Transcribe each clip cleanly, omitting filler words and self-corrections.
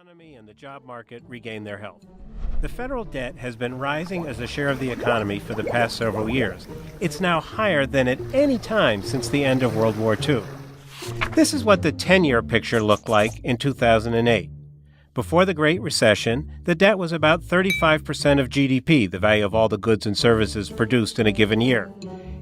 economy and the job market regain their health. The federal debt has been rising as a share of the economy for the past several years. It's now higher than at any time since the end of World War II. This is what the 10-year picture looked like in 2008. Before the Great Recession, the debt was about 35% of GDP, the value of all the goods and services produced in a given year.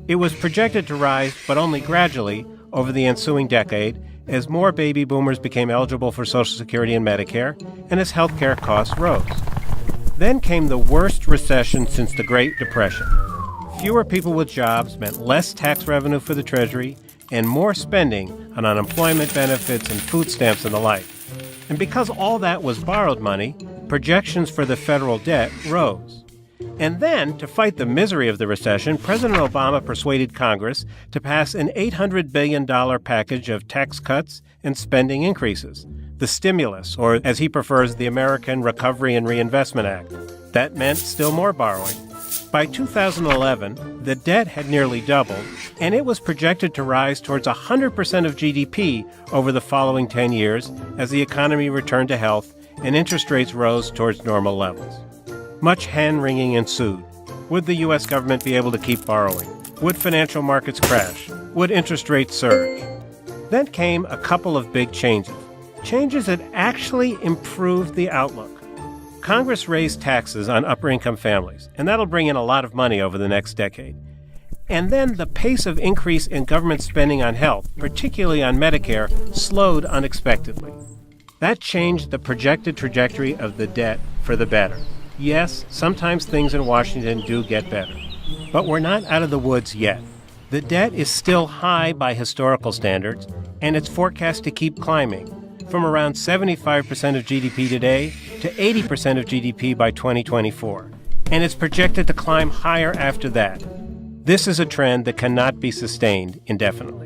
It was projected to rise, but only gradually, over the ensuing decade, as more baby boomers became eligible for Social Security and Medicare, and as health care costs rose. Then came the worst recession since the Great Depression. Fewer people with jobs meant less tax revenue for the Treasury and more spending on unemployment benefits and food stamps and the like. And because all that was borrowed money, projections for the federal debt rose. And then, to fight the misery of the recession, President Obama persuaded Congress to pass an $800 billion package of tax cuts and spending increases, the stimulus, or as he prefers, the American Recovery and Reinvestment Act. That meant still more borrowing. By 2011, the debt had nearly doubled, and it was projected to rise towards 100% of GDP over the following 10 years as the economy returned to health and interest rates rose towards normal levels. Much hand-wringing ensued. Would the U.S. government be able to keep borrowing? Would financial markets crash? Would interest rates surge? Then came a couple of big changes that actually improved the outlook. Congress raised taxes on upper-income families, and that'll bring in a lot of money over the next decade. And then the pace of increase in government spending on health, particularly on Medicare, slowed unexpectedly. That changed the projected trajectory of the debt for the better. Yes, sometimes things in Washington do get better. But we're not out of the woods yet. The debt is still high by historical standards, and it's forecast to keep climbing, from around 75% of GDP today to 80% of GDP by 2024. And it's projected to climb higher after that. This is a trend that cannot be sustained indefinitely.